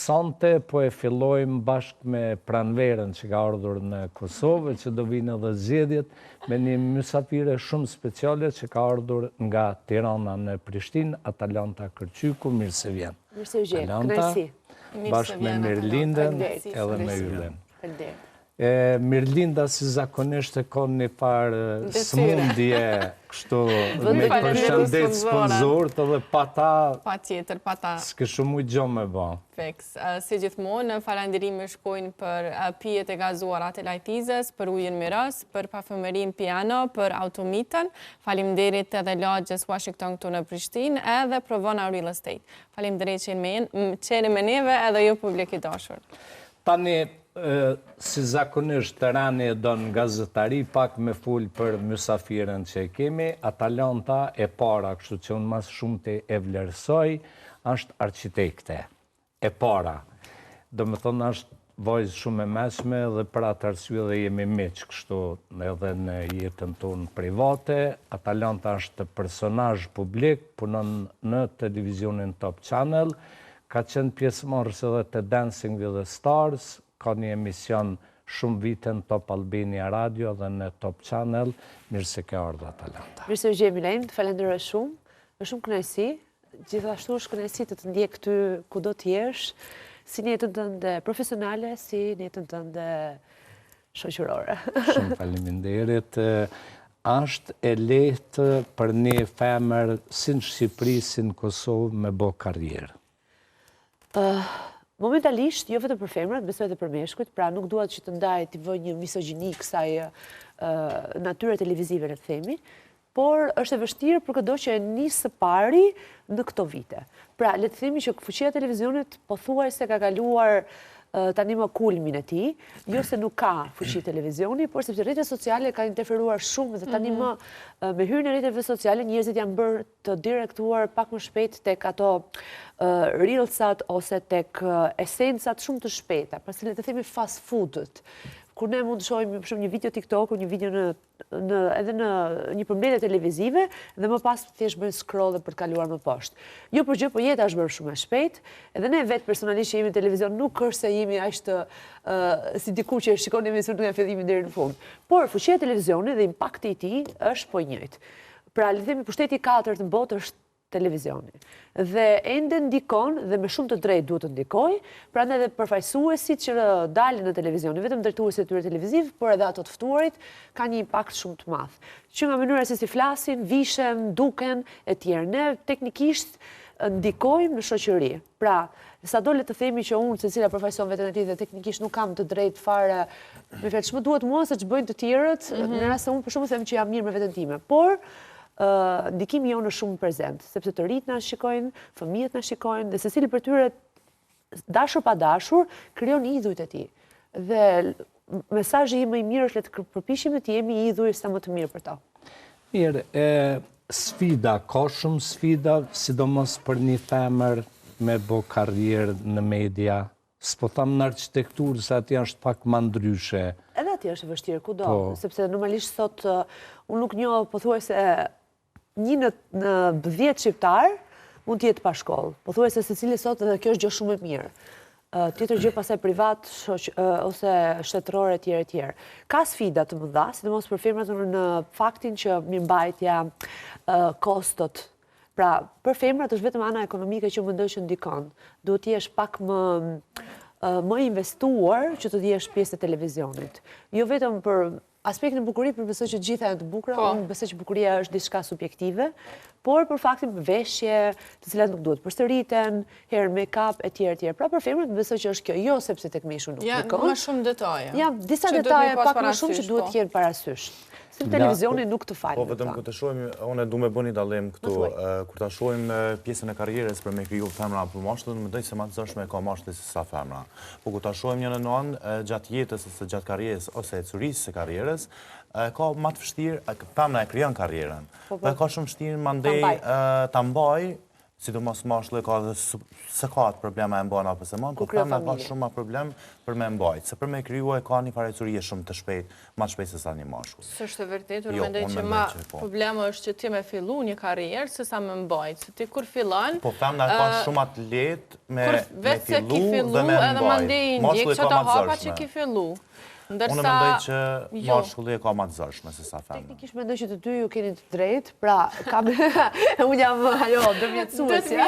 Sonte po e fillojmë bashkë me pranverën që ka ardhur në Kosovë, që do vinë edhe zgjedhjet, me një mysafire shumë speciale që ka ardhur nga Tirana në Prishtinë, Atalanta Kërqyku, mirë se vjen. Mirë se vjen, Atalanta, bashkë me Mirlindën edhe me Ylen. Mirlinda si zakonisht e ka një farë smundje kështu me përshëndet sponsorët edhe pa ta s'ke shumë ujtë gjo me ba. Si gjithmonë, falenderime shkojnë për pijet e gazuarat e lajtizës, për ujën mirës, për parfumerin piano, për automitën, faleminderit edhe lagjës Washington këtu në Prishtinë, edhe Provona Real Estate. Faleminderit që qeni me neve edhe ju publik i dashur. Tani, si zakonisht të rani e donë gazetari, pak me full për mysafiren që e kemi, Atalanta e para, kështu që unë mas shumë të e vlerësoj, është arkitekte, e para. Do me thonë është vojzë shumë e meshme dhe për atë arsye dhe jemi miq kështu edhe në jetën tonë private. Atalanta është personazh publik, punon në televizionin Top Channel, ka qenë pjesëmarrës edhe të Dancing with the Stars, ka një emision shumë vite në Top Albania Radio dhe në Top Channel. Mirë se ke ardhur Atalanta. Mirë se u gjemi Lejm, të falenderoj shumë. Është shumë kënaqësi, gjithashtu është kënaqësi të ndjek këty kudo të jesh, si në jetën tënde profesionale, si në jetën tënde shoqërore. Shumë faleminderit. Është e lehtë për një femër si në Shqipëri, si në Kosovë me bë karrierë? Momentalisht, jo vetëm për femrat, besoj edhe për meshkujt, pra nuk duat që të ndaj të vë një misogjini kësaj natyre televizive në të themi, por është e vështirë për këdo që e nisë së pari në këto vite. Pra, le të themi që fuqia televizionit pothuaj se ka kaluar tani më kulmin e tij, jo se nuk ka fuqi televizioni, por sepse rrjetet sociale ka interferuar shumë dhe tani më me hyrjen e rrjeteve sociale njerëzit janë bërë të direktuar pak më shpejt tek ato reelsat ose tek esencat shumë të shpejta, pasi le të themi fast food-ët. Kur ne mund të shohim për shembull një video TikTok, një video edhe në një përmbledhje televizive dhe më pas thjesht bëjmë scroll për të kaluar më poshtë. Jo për gjë, po jeta është bërë shumë e shpejt, edhe ne vetë personalisht që jemi në televizion nuk është se jemi aq të si diku që shikoni emisionin nga fillimi deri në fund. Por fuqia e televizionit dhe impakti i tij është po i njëjtë. Pra, le të themi pushteti i katërt në botë është televizioni. Dhe ende ndikon, dhe me shumë të drejtë duhet të ndikoj, prandaj edhe përfaqësuesit që dalin në televizion, vetëm drejtuesit e tyre televiziv, por edhe ato të ftuarit, ka një impakt shumë të madh. Që nga mënyra se si flasin, vishen, duken e tjerë. Ne teknikisht ndikojmë në shoqëri. Pra, sado le të themi që unë, secila përfaqëson veten e tij dhe teknikisht nuk kam të drejtë fare, me fjalë ç'më duhet mua se ç'bëjnë të tjerët, në rast se unë për shkakun them që jam mirë me veten time. Por ndikimi jonë është shumë prezent, sepse të rinjt na shikojnë, fëmijët na shikojnë, dhe secili për tyre, dashur pa dashur, krijon idhujt e tij. Dhe mesazhi im më i mirë është le të përpiqemi të jemi idhuj sa më të mirë për to. Mirë, sfida, ka shumë sfida, sidomos për një femër me bë karrierë në media. S'po tham në arkitekturë, se aty është pak më ndryshe. Edhe aty është vështirë, kudo, sepse normalisht sot unë nuk njoh pothuajse një në 10 shqiptar mund të jetë pa shkollë. Pothuajse secili sot edhe kjo është gjë shumë e mirë. Tjetër gjë pastaj privat ose shtetërore etj. Ka sfida të mëdha, sidomos për firmat në faktin që mirëmbajtja, kostot. Pra, për femrat është vetëm ana ekonomike që mendoj që ndikon. Duhet të jesh pak më investuar që të jesh pjesë e televizionit. Jo vetëm për aspektin e bukurisë, por besoj që gjitha janë të bukura, unë besoj që bukuria është diçka subjektive, por për faktin për veshje, të cilat nuk duhet përsëriten, hair make-up etj. Pra për femrat besoj që është kjo, jo sepse tek meshu nuk ndikon. Ja, më shumë detaje. Ja, disa detaje pak më shumë që duhet të jenë parasysh. Se televizioni nuk të falë. Po, vetëm këtë shohim, unë du me bëni dallim këtu, kur ta shohim pjesën e karrierës për me kriju femra për mashkullin, mendoj se më të zëshme ka mashkulli se sa femra. Po kur ta shohim një në anë gjatë jetës ose gjatë karrierës ose curisë së karrierës, ka më të vështirë, femra e krijon karrierën. Po ka shumë vështirë mandej ta mbaj, sidomos mashkulli ka dhe se ka atë problema e mbana apo se man, po femna ka shumë ma problem për me mbajt, se për me kryu e ka një farecurie shumë të shpejt, ma shpejt se sa një mashkull. Së është të vërtet, unë mendoj që ma problema është që ti me fillu një karrierë se sa me mbajt, se ti kur fillan... Po femna ka shumë atë letë me fillu dhe me mbajt. Mashkulli ka ma të zërshme. Unë mendoj që mashkulli e ka ma të zërshme se sa femna. Teknikisht mendoj që të dy ju keni të drejtë, pra unë jam dërmjetësuesja.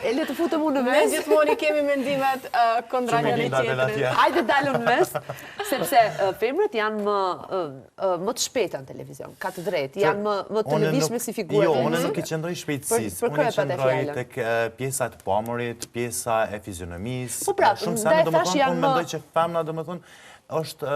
E le të futëm unë në mes. Ne gjithmoni kemi mendimet kundra njëri tjetrit. Hajde dalëm në mes, sepse femrat janë më të shpeta në televizion, ka të drejtë, janë më të lëvishme si figurë. Jo, unë nuk i qëndroj shpejtësis, unë i qëndroj tek pjesa e pamurit, pjesa e fizionomisë. Shumë se në unë mendoj që femna është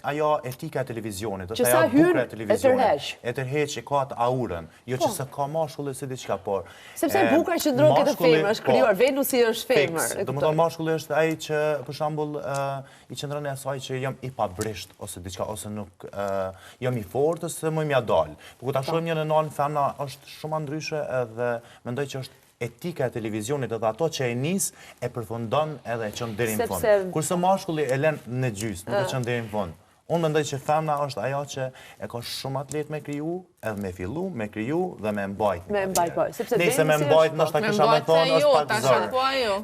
ajo etika e televizionit, është ajo bukra e televizionit. E tërheq, e ka atë aurën. Jo që se ka mashkulli si diçka, por... Sepse bukra që ndron këtë femër, është krijuar, Venusi është femër. Do më thonë mashkulli është ai që, për shembull, i qëndron e asaj që jam i pabrisht, ose diçka, ose nuk jam i fortë, ose më mja dalë. Po ku ta shohim një në nalë, femna është shumë ndryshe edhe mendoj që është etika e televizionit edhe ato që e nis e përfundon edhe e qënë deri në fund. Kurse mashkulli e len në gjysmë, nuk e qënë deri në fund. Unë mendoj që femna është ajo që e ka shumë atlet me kriju, edhe me fillu, me kriju dhe me mbajt. Me mbajt, po. Nëse me mbajt, nështë ta kisha me thonë, është pak zërë.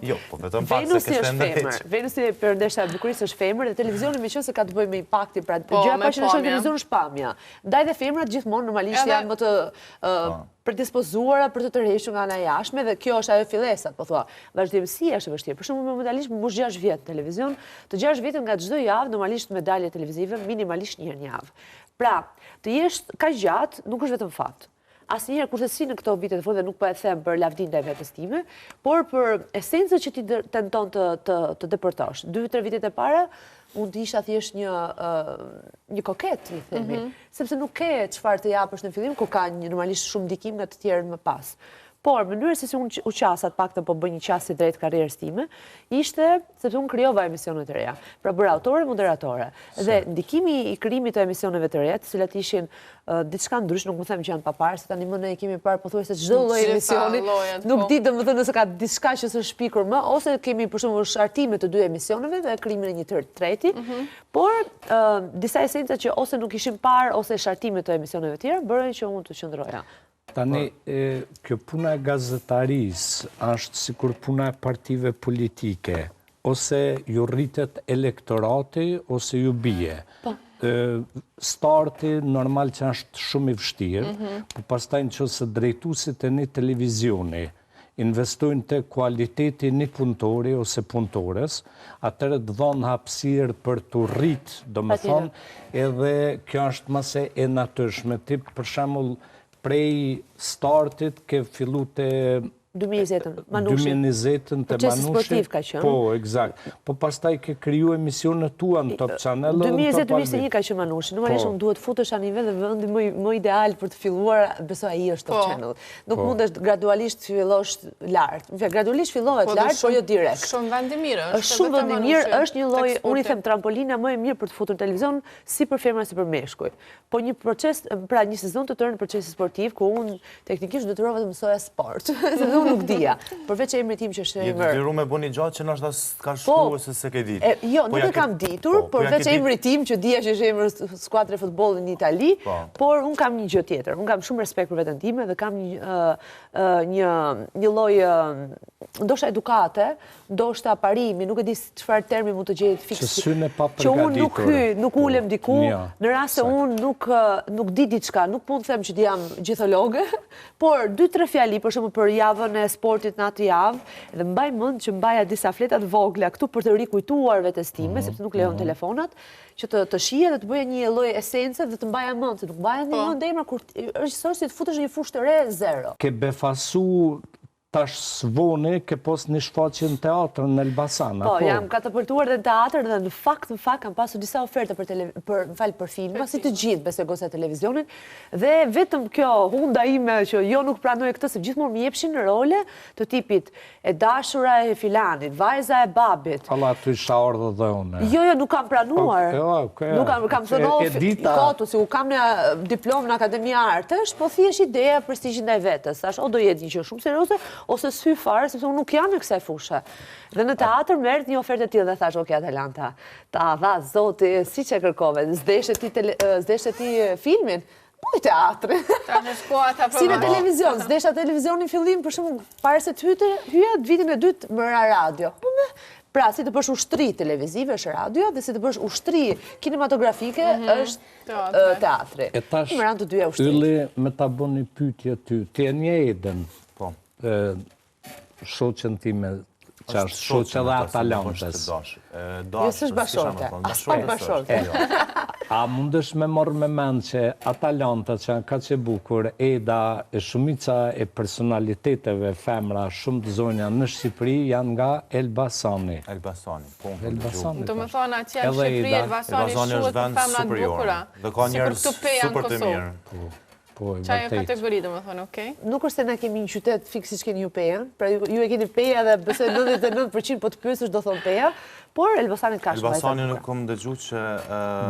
Jo, po vetëm pak se kështë ndërheq. Venusi për ndeshja e bukurisë është femër dhe televizioni me qënë se ka të bëjë me impakti, pra gjëra pa që në shënë televizion është pamja. Ndaj dhe femrat gjithmonë normalisht janë më të predispozuara për të tërhequr nga ana jashtme dhe kjo është ajo fillesat, po thua. Vazhdimësia është e vështirë. Për shembull, momentalisht mbush 6 vjet në televizion, të 6 vjet nga çdo javë normalisht medalje televizive minimalisht një herë në javë. Pra, të jesh kaq gjatë nuk është vetëm fat. Asnjëherë kurse si në këto vite të fundit nuk po e them për lavdin ndaj vetes time, por për esencën që ti tenton të depërtosh. 2-3 vitet e para unë të isha thjesht një koket, i themi, sepse nuk ke çfarë të japësh në fillim, ku ka normalisht shumë ndikim nga të tjerët më pas. Por, mënyrë se si unë u qasat pak të po bëj një qasë si drejt karrierës time, ishte sepse unë krijova emisionet të reja. Pra bëra autore, moderatore. Dhe ndikimi i krijimit të emisioneve të reja, të cilat ishin diçka ndryshme, nuk më them që janë papar, se tani më ne kemi parë pothuajse çdo lloj emisioni. Nuk di domethënë nëse ka diçka që s'është shpikur më, ose kemi për shembull shartime të 2 emisioneve dhe krijimin e një të treti. Por disa esenca që ose nuk ishin parë ose shartime të emisioneve të tjera bëren që unë të qëndroja. Tani, kjo puna e gazetarisë është sikur puna e partive politike, ose ju rritet elektorati, ose ju bie. Starti normal që është shumë i vështirë, po pastaj nëse drejtuesit e një televizioni investojnë të kualiteti një punëtori ose punëtores, atëherë të dhonë hapësirë për të rritë, do me thonë, edhe kjo është mase e natyrshme. Ti, për shembull, prej startit ke fillu të 2020-ën, Manushi. 2020-ën të Procesi sportiv ka qenë. Po, exakt. Po pastaj ke kriju emisionet tua në Top Channel. 2020-2021 ka qenë Manushi. Normalisht unë duhet futesh në nivel dhe vendi më ideal për të filluar, besoj ai është Top Channel. Nuk mundesh gradualisht të fillosh lart. Gradualisht fillohet lart, por jo direkt. Shumë vend i mirë është. Është shumë vend i mirë, është një lloj, unë i them trampolina më e mirë për të futur në televizion si për femra si për meshkuj. Po një proces, pra një sezon të tërë në procesi sportiv ku unë teknikisht detyrova të mësoja sport. Nuk dija, përveç e emri tim që është emër. Je me buni gjatë që nështë ka shkruar se se ke ditë. Jo, nuk e kam ditur, përveç e emri tim që dija që është emër skuadre futbolli në Itali, por unë kam një gjë tjetër. Unë kam shumë respekt për veten time dhe kam një lloj ndoshta edukate, ndoshta parimi, nuk e di çfarë termi mund të gjejë fiks. Që unë nuk hyj, nuk ulem diku, në rast se unë nuk di diçka, nuk mund të them që jam gjithologe, por 2-3 fjali për shembull për javën e sportit në atë javë, dhe mbaj mend që mbaja disa fletat vogla këtu për të rikujtuar vetes time, sepse nuk lejon telefonat, që të shije dhe të bëja një lloj esence dhe të mbaja mend, se nuk mbaja një mend emra kur regjisor si të futesh në një fushë të re, zero. Ke befasu tash svoni ke pos një shfaqje në teatrën në Elbasan. Po, jam katapultuar dhe në teatr dhe në fakt kam pasur disa oferte për filma, si të gjithë besoj goca televizionit, dhe vetëm kjo hunda ime që jo nuk pranoj këtë, se gjithmonë më jepshin role të tipit e dashura e filanit, vajza e babit. Alla ty isha ardhë dhe une. Jo, nuk kam pranuar. Nuk kam thënë kotu, si u kam në diplom në Akademia Artësh, po thjesht ideja prestigjin ndaj vetes. Thash, o do jetë një gjë shumë serioze, ose s'hy fare, sepse unë nuk jam në kësaj fushë. Dhe në teatr merret një ofertë e tillë dhe thash, "Ok, Atalanta, ta dha zoti, siç e kërkove, s'deshe ti filmin?" Po i teatri. Si në televizion, s'desha televizionin fillim, për shumë, pare se të hyja, vitin e dytë më ra radio. Pra, si të bësh ushtri televizive është radio, dhe si të bësh ushtri kinematografike është teatri. E tash, Ylli, me ta bo një pytje ty, ti e një Eden, shoqen ti me qash, shoqe dhe Atalantes. Jo, s'është bashorte, as pak bashorte. A mundesh me morë me mend që Atalanta që janë ka që bukur, Eda e shumica e personaliteteve femra shumë të zonja në Shqipëri janë nga Elbasani. Elbasani, po. Do me thonë që në Shqipëri Elbasani shuhet për femra të bukura. Dhe ka njerës super të mirë. Qaj e kategori, do me thonë, okej? Nuk është se na kemi një qytet fix si që keni ju peja, pra ju e keni peja dhe bëse 99% po të pyesësh do thonë peja, por Elbasanit ka shumë. Elbasani nuk kom dëgju që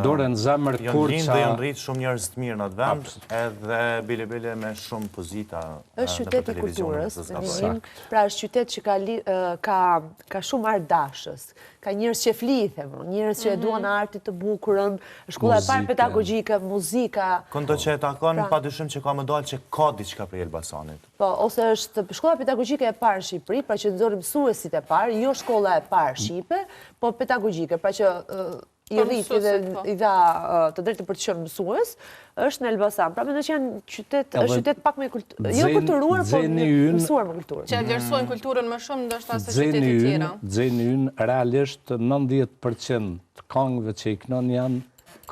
Dorën zemër janë lind dhe janë rritë shumë njerëz të mirë në atë vend, edhe bile me shumë pozita është qytet i kulturës, pra është qytet që ka shumë ardashës, ka njerëz që flithen, njerëz që e duan artit të bukurën, shkolla e parë pedagogjike, muzika. Këndo që e takon, pa dyshim që ka më dalë që ka diçka për Elbasanit. Po, ose është shkolla pedagogjike e parë në Shqipëri, pra që nxorrim mësuesit e parë, jo shkolla e parë shqipe, po pedagogjike, pra që i rriti dhe i dha të drejtë për të qenë mësues, është në Elbasan. Pra mendoj që është qytet pak me kulturë, jo kulturuar, po mësuar me kulturë. Që vlerësojnë kulturën më shumë ndoshta se qytetet tjera. Xheni ynë realisht 90% të këngëve që i kënon janë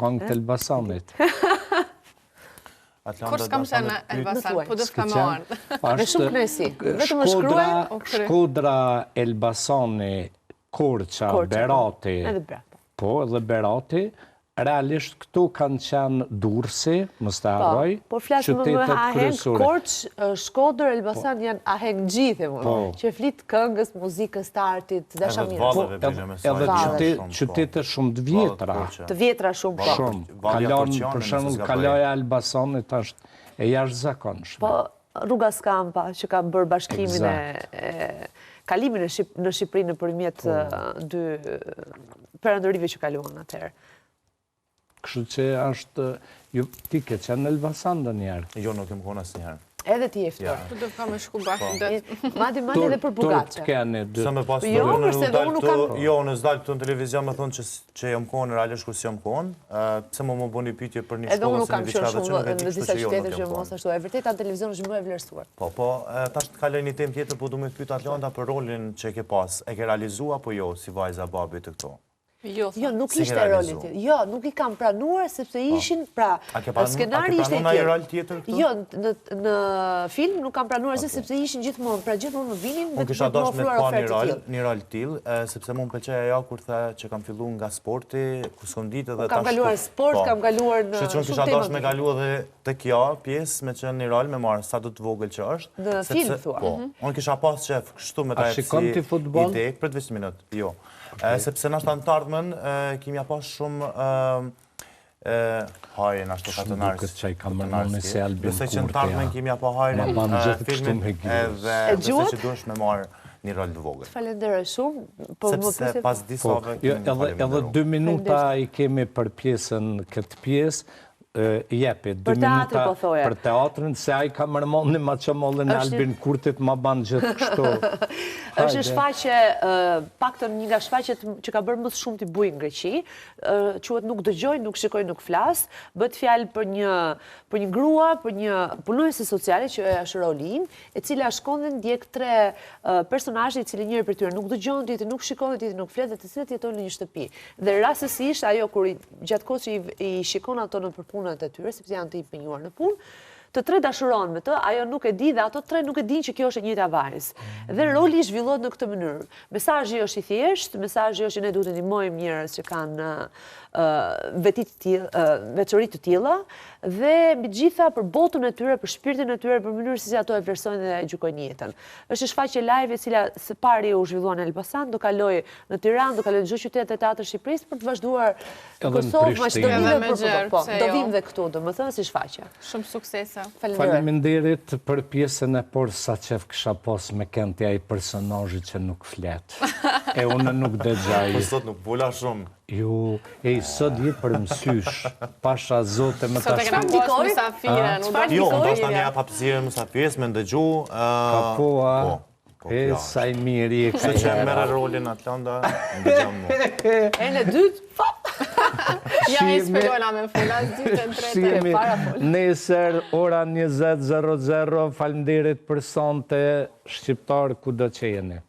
këngë të Elbasanit. Kur s'kam qenë në Elbasan, po do s'kam ardhë. Me shumë kënaqësi. Vetëm më shkruaj. Shkodra, Elbasani, Korça, Berati. Po, edhe Berati. Realisht këtu kanë qenë Durrësi, mos të harroj, por flasë më aheng, Korçë, Shkodër, Elbasan janë aheng gjithë, që flit këngës, muzikës, të artit, dhe shamirës. Edhe qytete shumë të vjetra. Të vjetra shumë, po. Shumë. Për shembull, kaloja Elbasanit është e jashtëzakonshme. Po, rruga Skampa, që ka bërë bashkimin kalimin në Shqipëri nëpërmjet dy perandorive që kaluan atëherë. Kështu që është, ti ke qenë në Elbasan dhe njerë? Jo, nuk kem qenë asnjëherë. Edhe ti e ftor. Po do kam shku bashkë. Madje edhe për bugaçe. Sa më pas jo, në zdal këtu në televizion më thonë që jam qenë realisht kur s'jam qenë. Pse më bëni pyetje për një shkollë ose një diçka të çmë në disa qytete që mos ashtu. E vërtetë në televizion është më e vlerësuar. Po, tash të kaloj një temë tjetër, po du me pyet Atlanta për rolin që ke pas. E ke realizuar apo jo si vajza babi të këto? Jo, nuk ishte rolin tjetër. Jo, nuk i kam pranuar, sepse ishin, pra, skenari ishte tjetër. A ke pranuar një rol tjetër këtu? Jo, në film nuk kam pranuar, sepse ishin gjithmonë, pra gjithmonë më vinin me të më ofruar ofertë të tillë. Një rol tillë, sepse më pëlqej ajo kur tha që kam filluar nga sporti, ku s'kam ditë dhe tash. Kam kaluar sport, kam kaluar në shumë tema. Kisha dashur me kalu edhe te kjo pjesë me qenë një rol me marr sa do të vogël që është. Në film thua. Po, unë kisha pas shef kështu me ta si ide për 20 minutë. Jo. Sepse në ashtë të ardhmen, kemi pas shumë hajën ashtu katonarës. Nuk është që i kam mërmoni se Albin Kurti. Besoj që në të ardhmen kemi hajën filmin edhe besoj që duesh me marë një rol të vogël. Falenderoj shumë. Sepse pas disave kemi falenderoj. Edhe 2 minuta i kemi për pjesën këtë pjesë, jepi, 2 minuta për teatrën, se a i ka mërmoni ma që mollën Albin Kurtit ma banë gjithë kështu. është një shfaqe, paktën një nga shfaqet që ka bërë më shumë t'i bujë në Greqi, quhet Nuk dëgjoj, nuk shikoj, nuk flas, bët fjalë për një grua, për një punuese sociale që është Rolin, e cila shkon dhe ndjek 3 personazhe, i cili njëri për tyre nuk dëgjon, tjetri nuk shikon, tjetri nuk flet, dhe të cilët jetojnë në një shtëpi. Dhe rastësisht ajo kur gjatë kohës që i shikon ato në përpunën e tyre, sepse janë të impenjuar në punë, të tre dashuron me të, ajo nuk e di dhe ato tre nuk e din që kjo është e njëjta vajzë. Dhe roli zhvillohet në këtë mënyrë. Mesazhi është i thjeshtë, mesazhi është që ne duhet të ndihmojmë njerëz që kanë veçori të tilla dhe mbi të gjitha për botën e tyre, për shpirtin e tyre, për mënyrën se si ato e vlerësojnë dhe e gjykojnë jetën. Është shfaqje live e cila së pari u zhvillua në Elbasan, do kaloj në Tiranë, do kaloj në çdo qytet e teatrit Shqipërisë për të vazhduar Kosovë, Maqedoni, do vim dhe këtu, domethënë si shfaqje. Shumë suksese. Faleminderit për pjesën e por sa qef kisha pas me kënd ai personazhi që nuk flet. E unë nuk dëgjoj. Po sot nuk vola shumë. Jo, sot je për mësysh, pasha zote më Sot e kena pas mysafirën. Jo, ndoshta ne jap hapësirë mysafirës me ndëgju. Kapoa, sa i miri e Kështu që merr rolin Atlanta, ndëgjon mua. E në dytë, Ja e spegojna me fulas ditën tretë. Nesër, ora 20:00, faleminderit për sonte, shqiptar kudo që jeni.